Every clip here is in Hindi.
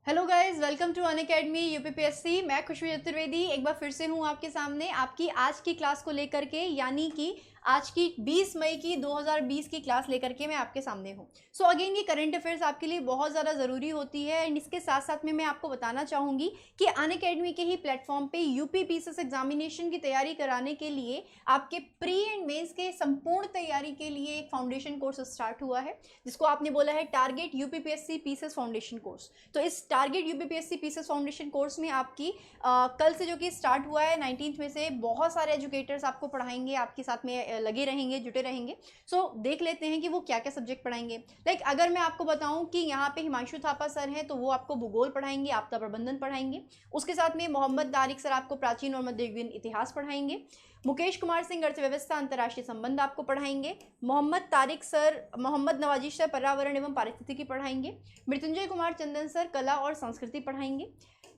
Hello guys, welcome to Unacademy UPPSC. मैं खुशबू चतुर्वेदी एक बार फिर से हूँ आपके सामने आपकी आज की क्लास को लेकर के, यानी कि आज की 20 मई की 2020 की क्लास लेकर के मैं आपके सामने हूँ। सो अगेन ये करंट अफेयर्स आपके लिए बहुत ज़्यादा ज़रूरी होती है एंड इसके साथ साथ में मैं आपको बताना चाहूँगी कि अनअकैडमी के ही प्लेटफॉर्म पे यूपीपीसीएस एग्जामिनेशन की तैयारी कराने के लिए आपके प्री एंड मेंस के संपूर्ण तैयारी के लिए एक फाउंडेशन कोर्स स्टार्ट हुआ है, जिसको आपने बोला है target UPPSC PCS foundation course. तो इस target UPPSC PCS foundation course में आपकी कल से जो कि स्टार्ट हुआ है 19 में से, बहुत सारे एजुकेटर्स आपको पढ़ाएंगे, आपके साथ में लगे रहेंगे, जुटे रहेंगे। सो देख लेते हैं कि वो क्या क्या सब्जेक्ट पढ़ाएंगे। लाइक अगर मैं आपको बताऊं कि यहाँ पे हिमांशु थापा सर हैं तो वो आपको भूगोल पढ़ाएंगे, आपदा प्रबंधन पढ़ाएंगे। उसके साथ में मोहम्मद तारिक सर आपको प्राचीन और मध्ययुगीन इतिहास पढ़ाएंगे। मुकेश कुमार सिंह अर्थव्यवस्था अंतर्राष्ट्रीय संबंध आपको पढ़ाएंगे। मोहम्मद नवाजिश सर पर्यावरण एवं पारिस्थितिकी पढ़ाएंगे। मृत्युंजय कुमार चंदन सर कला और संस्कृति पढ़ाएंगे।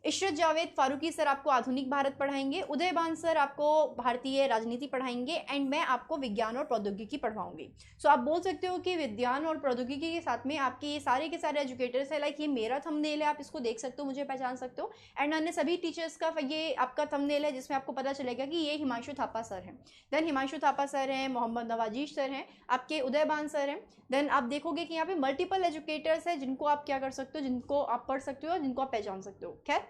इशरत जावेद फारूकी सर आपको आधुनिक भारत पढ़ाएंगे। उदयबान सर आपको भारतीय राजनीति पढ़ाएंगे एंड मैं आपको विज्ञान और प्रौद्योगिकी पढ़वाऊंगी। सो आप बोल सकते हो कि विज्ञान और प्रौद्योगिकी के साथ में आपके ये सारे के सारे एजुकेटर्स है। लाइक ये मेरा थंबनेल है, आप इसको देख सकते हो, मुझे पहचान सकते हो। एंड अन्य सभी टीचर्स का ये आपका थंबनेल है जिसमें आपको पता चलेगा कि ये हिमांशु थापा सर हैं। देन हिमांशु थापा सर हैं, मोहम्मद नवाजीश सर हैं, आपके उदयबान सर हैं। देन आप देखोगे कि यहाँ पे मल्टीपल एजुकेटर्स है जिनको आप क्या कर सकते हो, जिनको आप पढ़ सकते हो और जिनको आप पहचान सकते हो। खैर,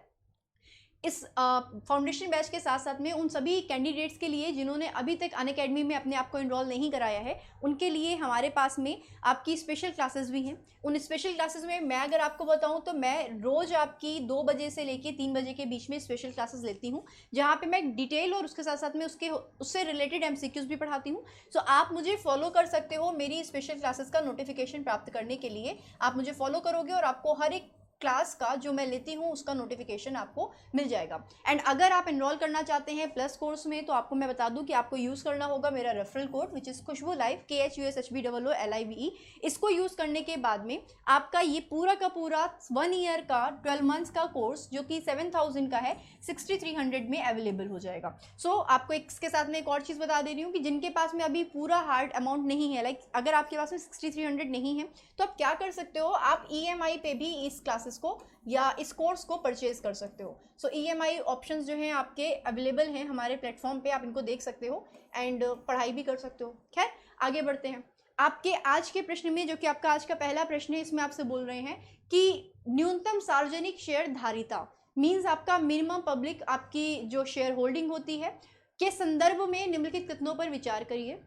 इस फाउंडेशन बैच के साथ साथ में उन सभी कैंडिडेट्स के लिए जिन्होंने अभी तक अनअकैडमी में अपने आप को इनरोल नहीं कराया है, उनके लिए हमारे पास में आपकी स्पेशल क्लासेस भी हैं। उन स्पेशल क्लासेस में मैं अगर आपको बताऊं तो मैं रोज़ आपकी 2 बजे से लेके 3 बजे के बीच में स्पेशल क्लासेस लेती हूं, जहां पे मैं डिटेल और उसके साथ साथ में उससे रिलेटेड एमसीक्यूज भी पढ़ाती हूं। सो आप मुझे फॉलो कर सकते हो। मेरी स्पेशल क्लासेस का नोटिफिकेशन प्राप्त करने के लिए आप मुझे फॉलो करोगे और आपको हर एक क्लास का जो मैं लेती हूँ उसका नोटिफिकेशन आपको मिल जाएगा। एंड अगर आप एनरोल करना चाहते हैं प्लस कोर्स में तो आपको मैं बता दूं कि आपको यूज़ करना होगा मेरा referral code which is Khushboo live KHUSHBOOLIVE। इसको यूज़ करने के बाद में आपका ये पूरा का पूरा 1 ईयर का 12 मंथ्स का कोर्स जो कि 7000 का है 6300 में अवेलेबल हो जाएगा। सो आपको इसके साथ में एक और चीज़ बता दे रही हूँ कि जिनके पास में अभी पूरा हार्ड अमाउंट नहीं है, लाइक अगर आपके पास में 6300 नहीं है तो आप क्या कर सकते हो, आप EMI पे भी इस क्लासेस को या इस कोर्स को परचेज कर सकते हो। सो EMI ऑप्शंस जो हैं आपके अवेलेबल हैं हमारे प्लेटफॉर्म पे, आप इनको देख सकते हो एंड पढ़ाई भी कर सकते हो। खैर, आगे बढ़ते हैं। आपके आज के प्रश्न में, जो कि आपका आज का पहला प्रश्न है, इसमें आपसे बोल रहे हैं कि न्यूनतम सार्वजनिक शेयर धारिता मीन्स आपका मिनिमम पब्लिक आपकी जो शेयर होल्डिंग होती है के संदर्भ में निम्नलिखित कथनों पर विचार करिए।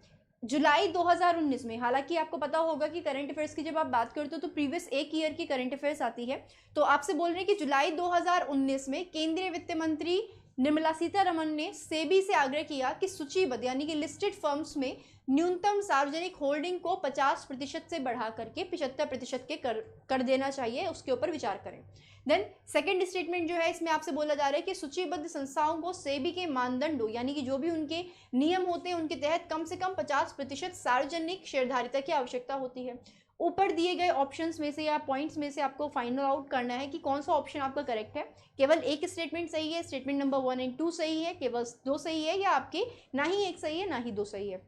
जुलाई 2019 में, हालांकि आपको पता होगा कि करंट अफेयर्स की जब आप बात करते हो तो प्रीवियस एक ईयर की करंट अफेयर्स आती है, तो आपसे बोल रहे हैं कि जुलाई 2019 में केंद्रीय वित्त मंत्री निर्मला सीतारमण ने सेबी से आग्रह किया कि सूचीबद्ध यानी कि लिस्टेड फर्म्स में न्यूनतम सार्वजनिक होल्डिंग को 50% से बढ़ा करके 75% के कर देना चाहिए, उसके ऊपर विचार करें। देन सेकंड स्टेटमेंट जो है इसमें आपसे बोला जा रहा है कि सूचीबद्ध संस्थाओं को सेबी के मानदंडों यानी कि जो भी उनके नियम होते हैं उनके तहत कम से कम 50% सार्वजनिक शेयरधारिता की आवश्यकता होती है। ऊपर दिए गए ऑप्शंस में से या पॉइंट्स में से आपको फाइंड आउट करना है कि कौन सा ऑप्शन आपका करेक्ट है। केवल एक स्टेटमेंट सही है, स्टेटमेंट नंबर 1 एंड 2 सही है, केवल 2 सही है, या आपके ना ही एक सही है ना ही 2 सही है।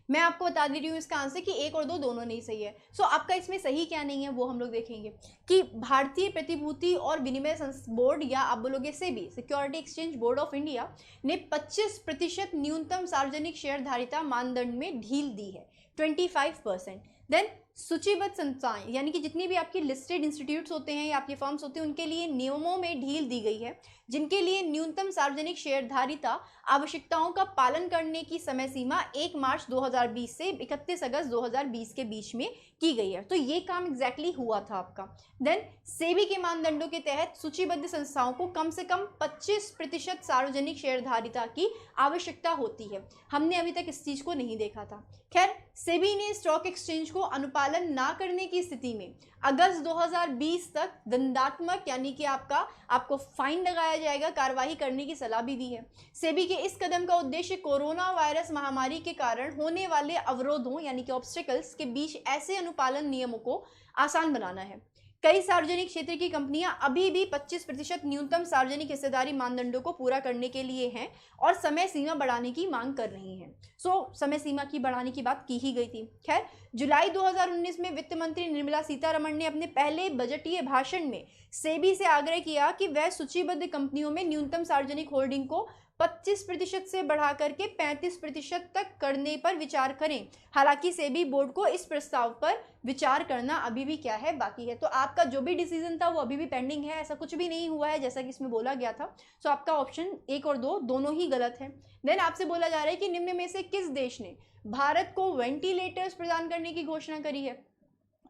मैं आपको बता दे रही हूँ इसका आंसर कि 1 और 2 दोनों नहीं सही है। सो आपका इसमें सही क्या नहीं है वो हम लोग देखेंगे कि भारतीय प्रतिभूति और विनिमय बोर्ड, या आप बोलोगे SEBI, security exchange board of India, ने 25% न्यूनतम सार्वजनिक शेयरधारिता मानदंड में ढील दी है, 25%। देन सूचीबद्ध संस्थाएं यानी कि जितनी भी आपकी लिस्टेड इंस्टीट्यूट्स होते हैं या आपके फर्म्स होते हैं उनके लिए नियमों में ढील दी गई है, जिनके लिए न्यूनतम सार्वजनिक शेयरधारिता आवश्यकताओं का पालन करने की समय सीमा 1 मार्च 2020 से 31 अगस्त 2020 के बीच में की गई है। तो ये काम एग्जैक्टली हुआ था आपका। देन सेबी के मानदंडों के तहत सूचीबद्ध संस्थाओं को कम से कम 25% सार्वजनिक शेयरधारिता की आवश्यकता होती है। हमने अभी तक इस चीज को नहीं देखा था। खैर, सेबी ने स्टॉक एक्सचेंज को अनुपालन ना करने की स्थिति में अगस्त 2020 तक दंडात्मक यानी कि आपको फाइन लगाया जाएगा, कार्रवाई करने की सलाह भी दी है। सेबी के इस कदम का उद्देश्य कोरोना वायरस महामारी के कारण होने वाले अवरोधों यानी कि ऑब्स्टेकल्स के बीच ऐसे अनुपालन नियमों को आसान बनाना है। कई सार्वजनिक क्षेत्र की कंपनियां अभी भी 25% न्यूनतम सार्वजनिक हिस्सेदारी मानदंडों को पूरा करने के लिए हैं और समय सीमा बढ़ाने की मांग कर रही हैं। समय सीमा की बढ़ाने की बात की ही गई थी। खैर, जुलाई 2019 में वित्त मंत्री निर्मला सीतारमण ने अपने पहले बजटीय भाषण में सेबी से आग्रह किया कि वह सूचीबद्ध कंपनियों में न्यूनतम सार्वजनिक होल्डिंग को 25% से बढ़ाकर के 35% तक करने पर विचार करें। हालांकि सेबी बोर्ड को इस प्रस्ताव पर विचार करना अभी भी क्या है, बाकी है। तो आपका जो भी डिसीजन था वो अभी भी पेंडिंग है, ऐसा कुछ भी नहीं हुआ है जैसा कि इसमें बोला गया था। सो आपका ऑप्शन 1 और 2 दोनों ही गलत है। देन आपसे बोला जा रहा है कि निम्न में से किस देश ने भारत को वेंटिलेटर्स प्रदान करने की घोषणा करी है।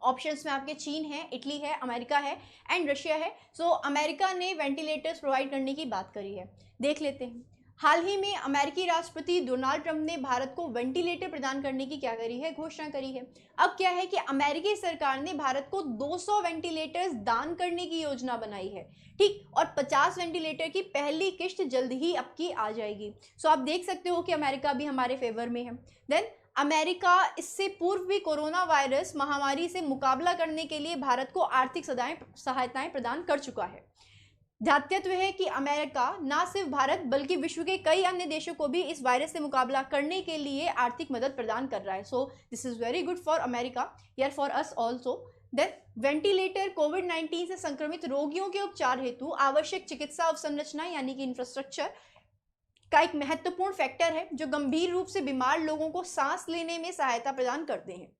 ऑप्शंस में आपके चीन है, इटली है, अमेरिका है एंड रशिया है। अमेरिका ने वेंटिलेटर्स प्रोवाइड करने की बात करी है। देख लेते हैं। हाल ही में अमेरिकी राष्ट्रपति डोनाल्ड ट्रंप ने भारत को वेंटिलेटर प्रदान करने की क्या करी है, घोषणा करी है। अब क्या है कि अमेरिकी सरकार ने भारत को 200 वेंटिलेटर्स दान करने की योजना बनाई है, ठीक, और 50 वेंटिलेटर की पहली किस्त जल्द ही अब की आ जाएगी। आप देख सकते हो कि अमेरिका भी हमारे फेवर में है। देन अमेरिका इससे पूर्व भी कोरोना वायरस महामारी से मुकाबला करने के लिए भारत को आर्थिक सहायताएं प्रदान कर चुका है। ध्यातव्य है कि अमेरिका न सिर्फ भारत बल्कि विश्व के कई अन्य देशों को भी इस वायरस से मुकाबला करने के लिए आर्थिक मदद प्रदान कर रहा है। This is very good for America, यार for us also. Then ventilator कोविड-19 से संक्रमित रोगियों के उपचार हेतु आवश्यक चिकित्सा अवसंरचना यानी कि इंफ्रास्ट्रक्चर का एक महत्वपूर्ण फैक्टर है जो गंभीर रूप से बीमार लोगों को सांस लेने में सहायता प्रदान करते हैं।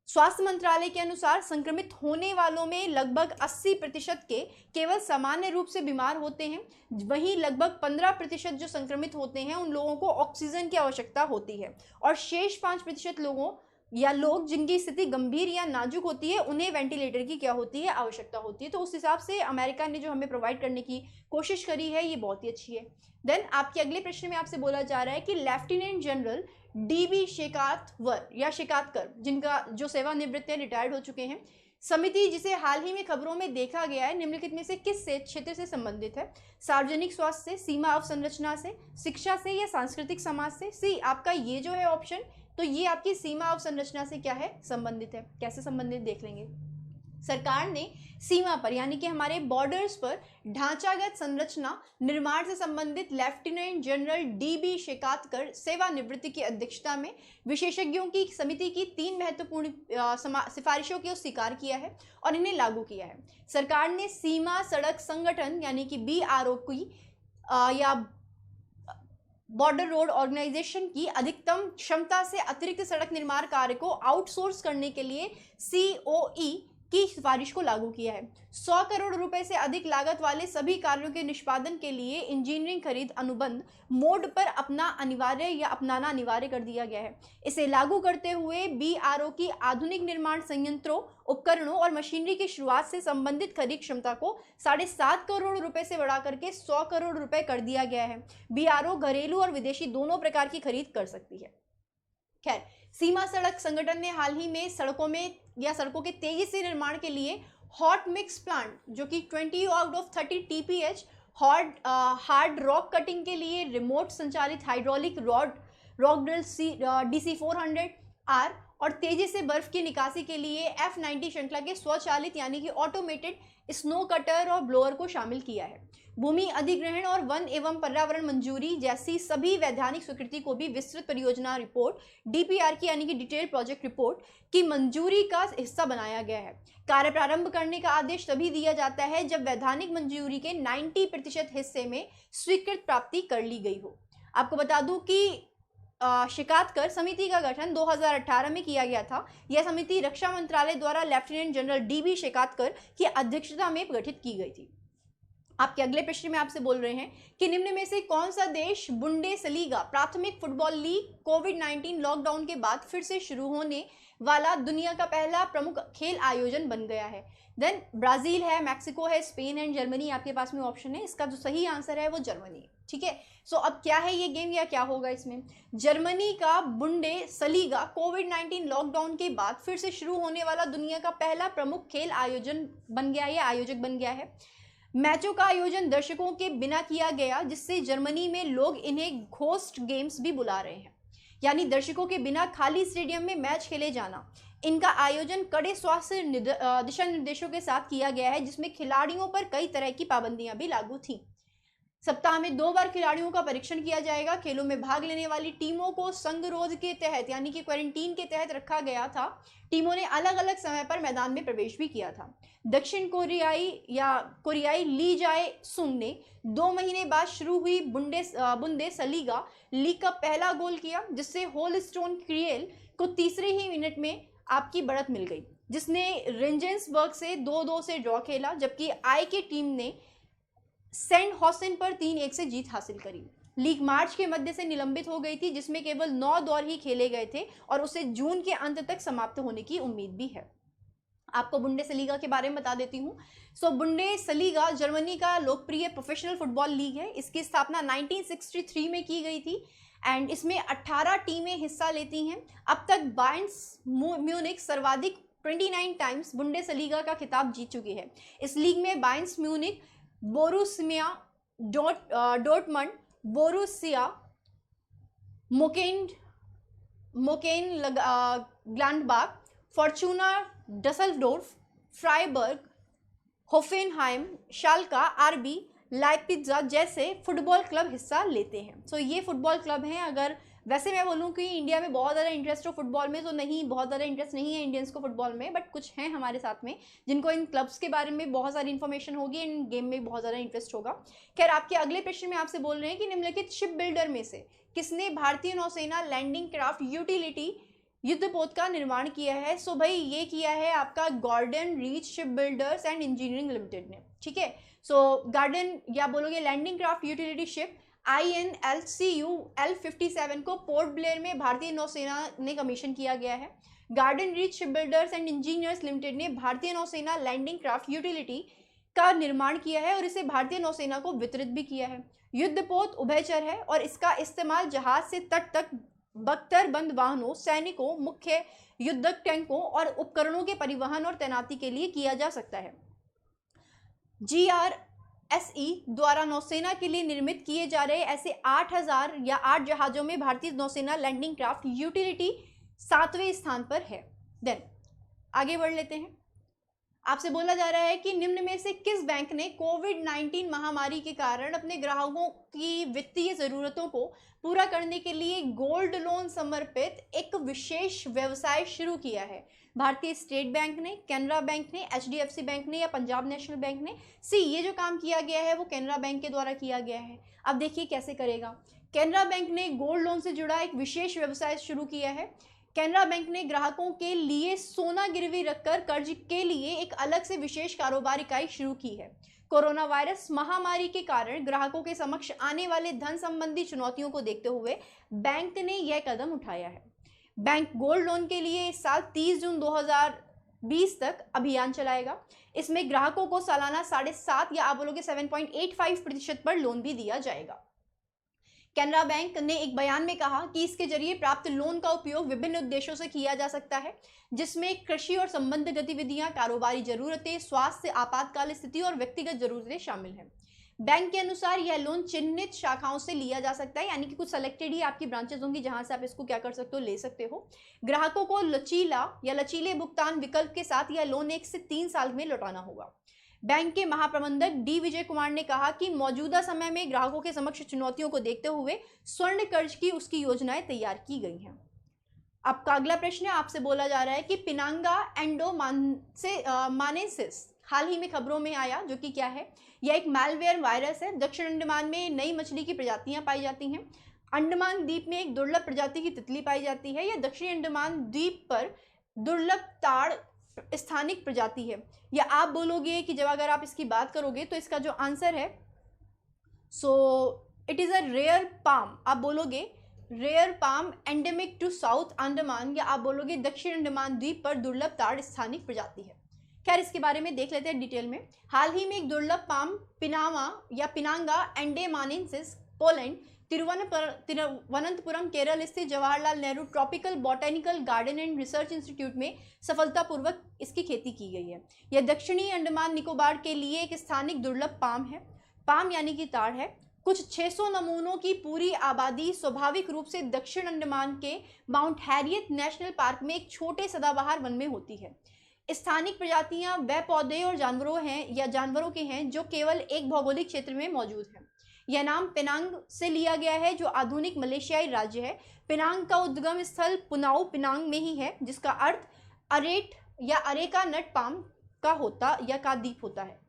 स्वास्थ्य मंत्रालय के अनुसार संक्रमित होने वालों में लगभग 80% के केवल सामान्य रूप से बीमार होते हैं, वहीं लगभग 15% जो संक्रमित होते हैं उन लोगों को ऑक्सीजन की आवश्यकता होती है और शेष 5% लोग जिनकी स्थिति गंभीर या नाजुक होती है उन्हें वेंटिलेटर की क्या होती है, आवश्यकता होती है। तो उस हिसाब से अमेरिका ने जो हमें प्रोवाइड करने की कोशिश करी है ये बहुत ही अच्छी है। देन आपके अगले प्रश्न में आपसे बोला जा रहा है कि लेफ्टिनेंट जनरल डीबी शेकातकर जिनका जो सेवानिवृत्त है, रिटायर्ड हो चुके हैं, समिति जिसे हाल ही में खबरों में देखा गया है निम्नलिखित में से किस क्षेत्र से संबंधित है? सार्वजनिक स्वास्थ्य से, सीमा अवसंरचना से, शिक्षा से या सांस्कृतिक समाज से? सी आपका ये जो है ऑप्शन, तो ये आपकी सीमा अवसंरचना से क्या है, संबंधित है। कैसे संबंधित देख लेंगे। सरकार ने सीमा पर यानी कि हमारे बॉर्डर्स पर ढांचागत संरचना निर्माण से संबंधित लेफ्टिनेंट जनरल डीबी शेकातकर सेवानिवृत्ति की अध्यक्षता में विशेषज्ञों की समिति की 3 महत्वपूर्ण सिफारिशों को स्वीकार किया है और इन्हें लागू किया है। सरकार ने सीमा सड़क संगठन यानी कि BRO की या बॉर्डर रोड ऑर्गेनाइजेशन की अधिकतम क्षमता से अतिरिक्त सड़क निर्माण कार्य को आउटसोर्स करने के लिए COE की सिफारिश को लागू किया है। 100 करोड़ रुपए से अधिक लागत वाले सभी कार्यों के निष्पादन के लिए इंजीनियरिंग खरीद अनुबंध मोड पर अपनाना अनिवार्य कर दिया गया है। इसे लागू करते हुए BRO की आधुनिक निर्माण संयंत्रों, उपकरणों और मशीनरी की शुरुआत से संबंधित खरीद क्षमता को 7.5 करोड़ रुपए से बढ़ा करके 100 करोड़ रुपए कर दिया गया है। BRO घरेलू और विदेशी दोनों प्रकार की खरीद कर सकती है। खैर, सीमा सड़क संगठन ने हाल ही में सड़कों के तेजी से निर्माण के लिए हॉट मिक्स प्लांट जो कि 20 out of 30 TPH hard rock cutting के लिए रिमोट संचालित हाइड्रोलिक रॉक ड्रिल DC-400R और तेजी से बर्फ की निकासी के लिए F90 श्रृंखला के स्वचालित यानी कि ऑटोमेटेड स्नो कटर और ब्लोअर को शामिल किया है। भूमि अधिग्रहण और वन एवं पर्यावरण मंजूरी जैसी सभी वैधानिक स्वीकृति को भी विस्तृत परियोजना रिपोर्ट DPR की यानी कि डिटेल प्रोजेक्ट रिपोर्ट की मंजूरी का हिस्सा बनाया गया है। कार्य प्रारंभ करने का आदेश तभी दिया जाता है जब वैधानिक मंजूरी के 90% हिस्से में स्वीकृत प्राप्ति कर ली गई हो। आपको बता दूं कि शिकायतकर समिति का गठन 2018 में किया गया था। यह समिति रक्षा मंत्रालय द्वारा लेफ्टिनेंट जनरल DB शिकायतकर की अध्यक्षता में गठित की गई थी। आपके अगले प्रश्न में आपसे बोल रहे हैं कि निम्न में से कौन सा देश बुंडेसलीगा प्राथमिक फुटबॉल लीग कोविड-19 लॉकडाउन के बाद फिर से शुरू होने वाला दुनिया का पहला प्रमुख खेल आयोजन बन गया है? देन ब्राजील है, मैक्सिको है, स्पेन एंड जर्मनी आपके पास में ऑप्शन है। इसका जो सही आंसर है वो जर्मनी है। ठीक है, अब क्या है ये गेम या क्या होगा इसमें? जर्मनी का बुंडेसलीगा कोविड-19 लॉकडाउन के बाद फिर से शुरू होने वाला दुनिया का पहला प्रमुख खेल आयोजन बन गया है या आयोजक बन गया है। मैचों का आयोजन दर्शकों के बिना किया गया, जिससे जर्मनी में लोग इन्हें घोस्ट गेम्स भी बुला रहे हैं, यानी दर्शकों के बिना खाली स्टेडियम में मैच खेले जाना। इनका आयोजन कड़े स्वास्थ्य दिशा निर्देशों के साथ किया गया है, जिसमें खिलाड़ियों पर कई तरह की पाबंदियां भी लागू थी। सप्ताह में 2 बार खिलाड़ियों का परीक्षण किया जाएगा। खेलों में भाग लेने वाली टीमों को संगरोध के तहत यानी कि क्वारंटीन के तहत रखा गया था। टीमों ने अलग अलग समय पर मैदान में प्रवेश भी किया था। दक्षिण कोरियाई ली जाए सुंग ने 2 महीने बाद शुरू हुई बुंदेसलीगा लीग का पहला गोल किया, जिससे होलस्टोन क्रिएल को तीसरे ही मिनट में आपकी बढ़त मिल गई, जिसने रेंजेंसबर्ग से 2-2 से ड्रॉ खेला, जबकि आई की टीम ने सेंट हॉसेन पर 3-1 से जीत हासिल करी। लीग मार्च के मध्य से निलंबित हो गई थी, जिसमें केवल 9 दौर ही खेले गए थे और उसे जून के अंत तक समाप्त होने की उम्मीद भी है। आपको बुंडेसलीगा के बारे में बता देती हूँ। बुंडेसलीगा जर्मनी का लोकप्रिय प्रोफेशनल फुटबॉल लीग है। इसकी स्थापना 1963 में की गई थी एंड इसमें 18 टीमें हिस्सा लेती हैं। अब तक बायर्न म्यूनिख सर्वाधिक 29 टाइम्स बुंडेसलीगा का खिताब जीत चुकी है। इस लीग में Bayern Munich, Borussia Dortmund, Borussia Monchengladbach, Fortuna Dusseldorf, Freiburg, Hoffenheim, Schalke, RB Leipzig जैसे फुटबॉल क्लब हिस्सा लेते हैं। ये फुटबॉल क्लब हैं। अगर वैसे मैं बोलूँ कि इंडिया में बहुत ज़्यादा इंटरेस्ट हो फुटबॉल में, तो नहीं, बहुत ज़्यादा इंटरेस्ट नहीं है इंडियंस को फुटबॉल में, बट कुछ हैं हमारे साथ में जिनको इन क्लब्स के बारे में बहुत सारी इन्फॉर्मेशन होगी, इन गेम में बहुत ज़्यादा इंटरेस्ट होगा। खैर, आपके अगले प्रश्न में आपसे बोल रहे हैं कि निम्नलिखित शिप बिल्डर में से किसने भारतीय नौसेना लैंडिंग क्राफ्ट यूटिलिटी युद्धपोत का निर्माण किया है? भाई ये किया है आपका गॉर्डन रीच शिप बिल्डर्स एंड इंजीनियरिंग लिमिटेड ने। ठीक है, गार्डन या बोलोगे landing craft utility ship INLCU L57 को पोर्ट ब्लेयर में भारतीय नौसेना ने कमीशन किया गया है। Garden reach Ship Builders and engineers limited ने भारतीय नौसेना लैंडिंग क्राफ्ट यूटिलिटी का निर्माण किया है और इसे भारतीय नौसेना को वितरित भी किया है। युद्धपोत उभयचर है और इसका इस्तेमाल जहाज से तट तक बख्तरबंद वाहनों, सैनिकों, मुख्य युद्धक टैंकों और उपकरणों के परिवहन और तैनाती के लिए किया जा सकता है। GRSE द्वारा नौसेना के लिए निर्मित किए जा रहे ऐसे 8000 या 8 जहाजों में भारतीय नौसेना लैंडिंग क्राफ्ट यूटिलिटी 7वें स्थान पर है। देन आगे बढ़ लेते हैं। आपसे बोला जा रहा है कि निम्न में से किस बैंक ने कोविड-19 महामारी के कारण अपने ग्राहकों की वित्तीय जरूरतों को पूरा करने के लिए गोल्ड लोन समर्पित एक विशेष व्यवसाय शुरू किया है? भारतीय स्टेट बैंक ने, कैनरा बैंक ने, HDFC बैंक ने या पंजाब नेशनल बैंक ने? ये जो काम किया गया है वो कैनरा बैंक के द्वारा किया गया है। अब देखिए कैसे करेगा। कैनरा बैंक ने गोल्ड लोन से जुड़ा एक विशेष व्यवसाय शुरू किया है। कैनरा बैंक ने ग्राहकों के लिए सोना गिरवी रखकर कर्ज के लिए एक अलग से विशेष कारोबार इकाई शुरू की है। कोरोना वायरस महामारी के कारण ग्राहकों के समक्ष आने वाले धन संबंधी चुनौतियों को देखते हुए बैंक ने यह कदम उठाया है। बैंक गोल्ड लोन के लिए इस साल 30 जून 2020 तक अभियान चलाएगा। इसमें ग्राहकों को सालाना 7.5 या आप बोलोगे 7.85% पर लोन भी दिया जाएगा। कैनरा बैंक ने एक बयान में कहा कि इसके जरिए प्राप्त लोन का उपयोग विभिन्न उद्देश्यों से किया जा सकता है, जिसमें कृषि और संबद्ध गतिविधियां, कारोबारी जरूरतें, स्वास्थ्य, आपातकाल स्थिति और व्यक्तिगत जरूरतें शामिल हैं। बैंक के अनुसार यह लोन चिन्हित शाखाओं से लिया जा सकता है, यानी कि कुछ सेलेक्टेड ही आपकी ब्रांचेस होंगी जहां से आप इसको क्या कर सकते हो, ले सकते हो। ग्राहकों को लचीला या लचीले भुगतान विकल्प के साथ यह लोन 1 से 3 साल में लौटाना होगा। बैंक के महाप्रबंधक डी विजय कुमार ने कहा कि मौजूदा समय में ग्राहकों के समक्ष चुनौतियों को देखते हुए स्वर्ण कर्ज की उसकी योजनाएं तैयार की गई हैं। आपका अगला प्रश्न आपसे बोला जा रहा है कि पिनांगा एंडोमानेसिस हाल ही में खबरों में आया, जो कि क्या है? यह एक मैलवेयर वायरस है। दक्षिण अंडमान में नई मछली की प्रजातियां पाई जाती हैं। अंडमान द्वीप में एक दुर्लभ प्रजाति की तितली पाई जाती है। यह दक्षिणी अंडमान द्वीप पर दुर्लभ ताड़ स्थानिक प्रजाति है। या आप बोलोगे कि जब अगर आप इसकी बात करोगे तो इसका जो आंसर है it is a rare palm. आप बोलोगे rare palm endemic to south Andaman, या आप बोलोगे दक्षिण अंडमान द्वीप पर दुर्लभ ताड़ स्थानिक प्रजाति है। खैर, इसके बारे में देख लेते हैं डिटेल में। हाल ही में एक दुर्लभ पाम पिनामा या पिनांगा एंडेमानेसिस पोलैंड तिरुवनंतपुरम केरल स्थित Jawaharlal Nehru tropical botanical garden and research institute में सफलतापूर्वक इसकी खेती की गई है। यह दक्षिणी अंडमान निकोबार के लिए एक स्थानिक दुर्लभ पाम है। पाम यानी कि ताड़ है। कुछ 600 नमूनों की पूरी आबादी स्वाभाविक रूप से दक्षिण अंडमान के माउंट हैरियट नेशनल पार्क में एक छोटे सदाबहार वन में होती है। स्थानिक प्रजातियां वह पौधे और जानवरों के हैं जो केवल एक भौगोलिक क्षेत्र में मौजूद हैं। यह नाम पेनांग से लिया गया है जो आधुनिक मलेशियाई राज्य है। पेनांग का उद्गम स्थल पुनाउ पेनांग में ही है, जिसका अर्थ अरेट या अरेका नट पाम का द्वीप होता है।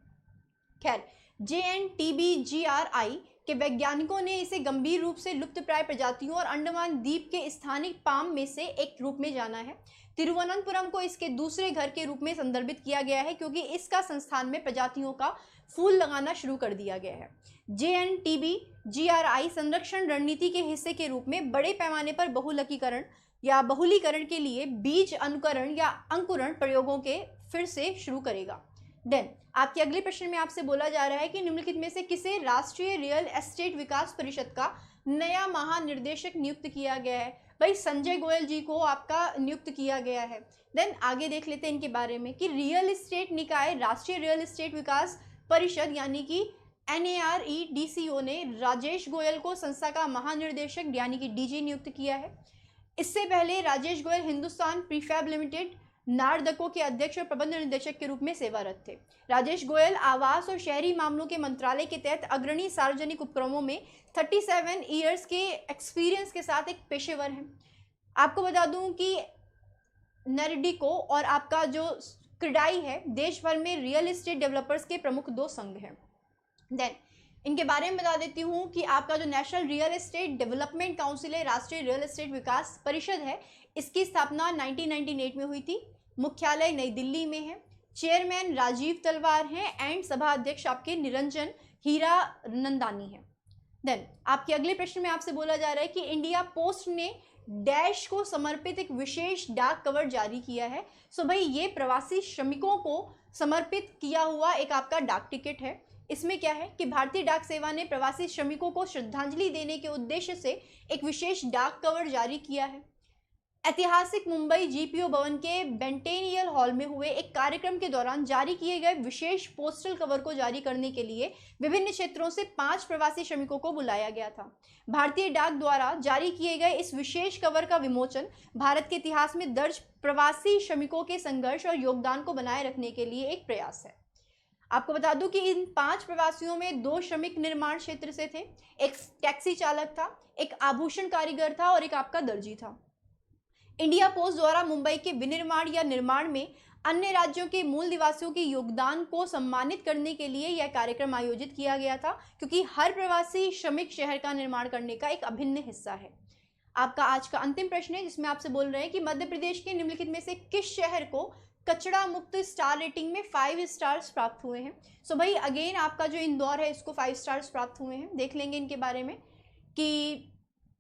खैर, JNTBGRI के वैज्ञानिकों ने इसे गंभीर रूप से लुप्तप्राय प्रजातियों और अंडमान द्वीप के स्थानिक पाम में से एक रूप में जाना है। तिरुवनंतपुरम को इसके दूसरे घर के रूप में संदर्भित किया गया है क्योंकि इसका संस्थान में प्रजातियों का फूल लगाना शुरू कर दिया गया है। JNTBGRI संरक्षण रणनीति के हिस्से के रूप में बड़े पैमाने पर बहुलीकरण के लिए बीज अनुकरण या अंकुरण प्रयोगों के फिर से शुरू करेगा। देन आपके अगले प्रश्न में आपसे बोला जा रहा है कि निम्नलिखित में से किसे राष्ट्रीय रियल एस्टेट विकास परिषद का नया महानिर्देशक नियुक्त किया गया है? भाई संजय गोयल जी को आपका नियुक्त किया गया है। देन आगे देख लेते हैं इनके बारे में कि रियल एस्टेट निकाय राष्ट्रीय रियल एस्टेट विकास परिषद यानी कि NAREDCO ने राजेश गोयल को संस्था का महानिर्देशक यानी कि DG नियुक्त किया है। इससे पहले राजेश गोयल हिंदुस्तान प्रीफैब लिमिटेड नारदको के अध्यक्ष और प्रबंध निदेशक के रूप में सेवारत थे। राजेश गोयल आवास और शहरी मामलों के मंत्रालय के तहत अग्रणी सार्वजनिक उपक्रमों में 37 ईयर्स के एक्सपीरियंस के साथ एक पेशेवर हैं। आपको बता दूं कि नारदको और आपका जो क्रेडाई है देश भर में रियल एस्टेट डेवलपर्स के प्रमुख 2 संघ हैं। देन इनके बारे में बता देती हूँ कि आपका जो national real estate development council है, राष्ट्रीय रियल एस्टेट विकास परिषद है, इसकी स्थापना 1998 में हुई थी। मुख्यालय नई दिल्ली में है। चेयरमैन राजीव तलवार हैं एंड सभा अध्यक्ष आपके निरंजन हीरा नंदानी हैं। देन आपके अगले प्रश्न में आपसे बोला जा रहा है कि इंडिया पोस्ट ने डैश को समर्पित एक विशेष डाक कवर जारी किया है। सो भाई ये प्रवासी श्रमिकों को समर्पित किया हुआ एक आपका डाक टिकट है। इसमें क्या है कि भारतीय डाक सेवा ने प्रवासी श्रमिकों को श्रद्धांजलि देने के उद्देश्य से एक विशेष डाक कवर जारी किया है। ऐतिहासिक मुंबई GPO भवन के बेंटेनियल हॉल में हुए एक कार्यक्रम के दौरान जारी किए गए विशेष पोस्टल कवर को जारी करने के लिए विभिन्न क्षेत्रों से 5 प्रवासी श्रमिकों को बुलाया गया था। भारतीय डाक द्वारा जारी किए गए इस विशेष कवर का विमोचन भारत के इतिहास में दर्ज प्रवासी श्रमिकों के संघर्ष और योगदान को बनाए रखने के लिए एक प्रयास है। आपको बता दूं कि इन 5 प्रवासियों में 2 श्रमिक निर्माण क्षेत्र से थे, एक टैक्सी चालक था, एक आभूषण कारीगर था और एक आपका दर्जी था। इंडिया पोस्ट द्वारा मुंबई के विनिर्माण या निर्माण में अन्य राज्यों के मूल निवासियों के योगदान को सम्मानित करने के लिए यह कार्यक्रम आयोजित किया गया था क्योंकि हर प्रवासी श्रमिक शहर का निर्माण करने का एक अभिन्न हिस्सा है। आपका आज का अंतिम प्रश्न है जिसमें आपसे बोल रहे हैं कि मध्य प्रदेश के निम्नलिखित में से किस शहर को कचरा मुक्त स्टार रेटिंग में 5 स्टार्स प्राप्त हुए हैं? सो भाई अगेन आपका जो इंदौर है इसको 5 स्टार्स प्राप्त हुए हैं। देख लेंगे इनके बारे में कि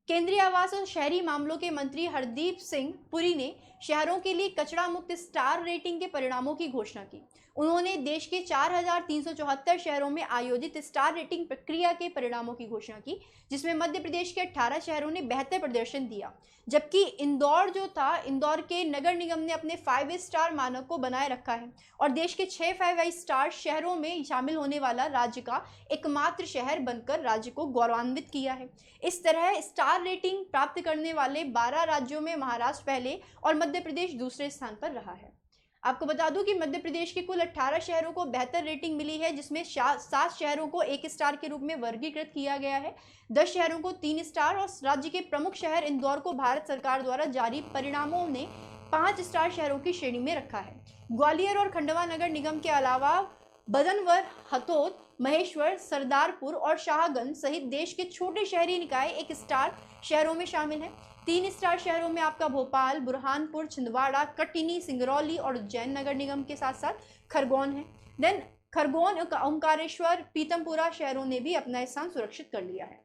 केंद्रीय आवास और शहरी मामलों के मंत्री हरदीप सिंह पुरी ने शहरों के लिए कचरा मुक्त स्टार रेटिंग के परिणामों की घोषणा की। उन्होंने देश के 4374 शहरों में आयोजित स्टार रेटिंग प्रक्रिया के परिणामों की घोषणा की, जिसमें मध्य प्रदेश के 18 शहरों ने बेहतर प्रदर्शन दिया, जबकि इंदौर जो था, इंदौर के नगर निगम ने अपने 5 स्टार मानक को बनाए रखा है और देश के 6 5 स्टार शहरों में शामिल होने वाला राज्य का एकमात्र शहर बनकर राज्य को गौरवान्वित किया है। इस तरह स्टार रेटिंग प्राप्त करने वाले 12 राज्यों में महाराष्ट्र पहले और मध्य प्रदेश दूसरे स्थान पर रहा है। आपको बता दूं कि मध्य प्रदेश के कुल 18 शहरों को बेहतर रेटिंग मिली है, जिसमें 7 शहरों को 1 स्टार के रूप में वर्गीकृत किया गया है, 10 शहरों को 3 स्टार और राज्य के प्रमुख शहर इंदौर को भारत सरकार द्वारा जारी परिणामों ने 5 स्टार शहरों की श्रेणी में रखा है। ग्वालियर और खंडवा नगर निगम के अलावा बदनवर, हथोद, महेश्वर, सरदारपुर और शाहगंज सहित देश के छोटे शहरी निकाय 1 स्टार शहरों में शामिल हैं। 3 स्टार शहरों में आपका भोपाल, बुरहानपुर, छिंदवाड़ा, कटनी, सिंगरौली और उज्जैन नगर निगम के साथ साथ खरगोन है। देन खरगोन, ओंकारेश्वर, पीतमपुरा शहरों ने भी अपना स्थान सुरक्षित कर लिया है।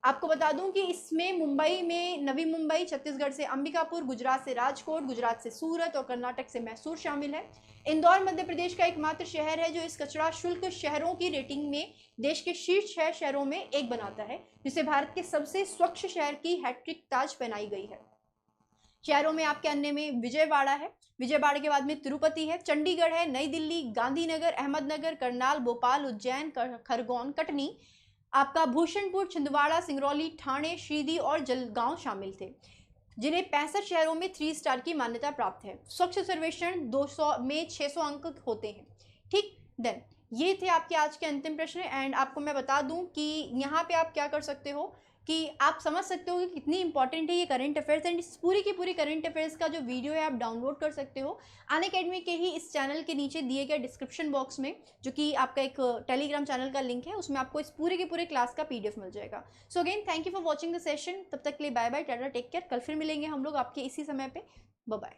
आपको बता दूं कि इसमें मुंबई में नवी मुंबई, छत्तीसगढ़ से अंबिकापुर, गुजरात से राजकोट, गुजरात से सूरत और कर्नाटक से मैसूर शामिल है। इंदौर मध्य प्रदेश का एकमात्र शहर है जो इस कचरा शुल्क शहरों की रेटिंग में देश के शीर्ष 6 शहरों में एक बनाता है, जिसे भारत के सबसे स्वच्छ शहर की हैट्रिक ताज पहनाई गई है। शहरों में आपके अन्य में विजयवाड़ा है, विजयवाड़ा के बाद में तिरुपति है, चंडीगढ़ है, नई दिल्ली, गांधीनगर, अहमदनगर, करनाल, भोपाल, उज्जैन, खरगोन, कटनी, आपका भूषणपुर, छिंदवाड़ा, सिंगरौली, ठाणे, श्रीदी और जलगांव शामिल थे, जिन्हें 65 शहरों में 3 स्टार की मान्यता प्राप्त है। स्वच्छ सर्वेक्षण 200 में 600 अंक होते हैं। ठीक, देन ये थे आपके आज के अंतिम प्रश्न। एंड आपको मैं बता दूं कि यहाँ पे आप क्या कर सकते हो कि आप समझ सकते हो कि कितनी इंपॉर्टेंट है ये करंट अफेयर्स। एंड इस पूरी की पूरी करंट अफेयर्स का जो वीडियो है आप डाउनलोड कर सकते हो अनअकैडमी के ही इस चैनल के नीचे दिए गए डिस्क्रिप्शन बॉक्स में, जो कि आपका एक टेलीग्राम चैनल का लिंक है, उसमें आपको इस पूरे के पूरे क्लास का PDF मिल जाएगा। So again thank you for watching the session. तब तक के लिए bye bye, tata, take care. कल फिर मिलेंगे हम लोग आपके इसी समय पे। Bye bye.